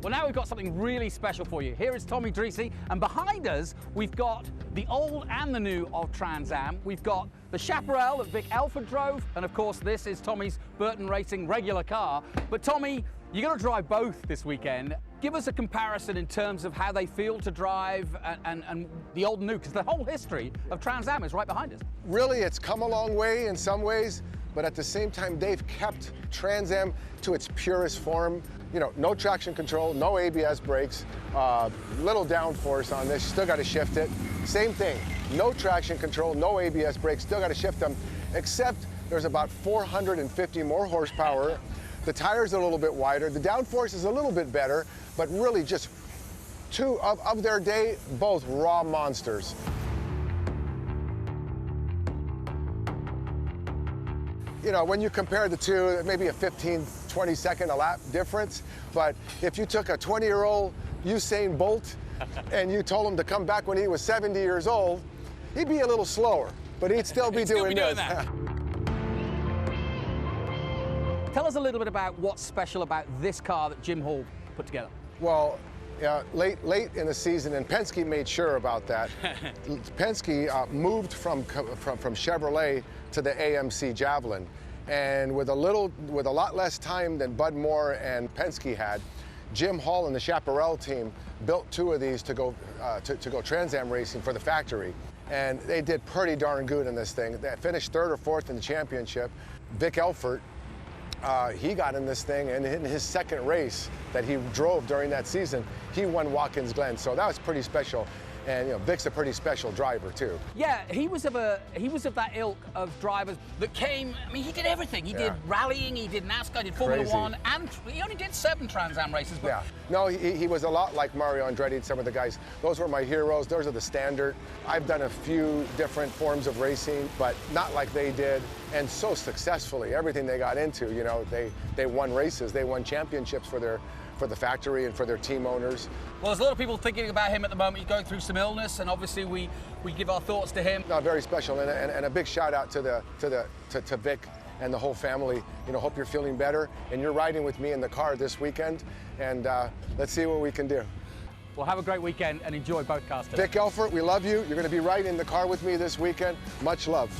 Well, now we've got something really special for you. Here is Tomy Drissi, and behind us, we've got the old and the new of Trans Am. We've got the Chaparral that Vic Elford drove, and of course, this is Tomy's Burtin Racing regular car. But Tomy, you're going to drive both this weekend. Give us a comparison in terms of how they feel to drive and the old and new, because the whole history of Trans Am is right behind us. Really, it's come a long way in some ways, but at the same time, they've kept Trans Am to its purest form. You know, no traction control, no ABS brakes, little downforce on this, still got to shift it. Same thing, no traction control, no ABS brakes, still got to shift them, except there's about 450 more horsepower. The tires are a little bit wider, the downforce is a little bit better, but really just two of their day, both raw monsters. You know, when you compare the two, maybe a 15, 20 second a lap difference. But if you took a 20-year-old Usain Bolt and you told him to come back when he was 70 years old, he'd be a little slower, but he'd still be doing this. Tell us a little bit about what's special about this car that Jim Hall put together. Well, late in the season, and Penske made sure about that. Penske moved from Chevrolet to the AMC Javelin, and with a lot less time than Bud Moore and Penske had, Jim Hall and the Chaparral team built two of these to go Trans Am racing for the factory, and they did pretty darn good in this thing. They finished third or fourth in the championship. Vic Elford, he got in this thing, and in his second race that he drove during that season, he won Watkins Glen, so that was pretty special. And you know, Vic's a pretty special driver too. Yeah, he was of that ilk of drivers that came. I mean, he did everything. He did rallying, he did NASCAR, he did Formula One, and he only did 7 Trans Am races. But yeah, no, he was a lot like Mario Andretti and some of the guys. Those were my heroes. Those are the standard. I've done a few different forms of racing, but not like they did, and so successfully. Everything they got into, you know, they won races, they won championships for the factory and for their team owners. Well, there's a lot of people thinking about him at the moment. He's going through some illness, and obviously we give our thoughts to him. No, very special, and a big shout out to Vic and the whole family. You know, hope you're feeling better, and you're riding with me in the car this weekend, and let's see what we can do. Well, have a great weekend and enjoy both cars today. Vic Elford, we love you. You're going to be riding in the car with me this weekend. Much love.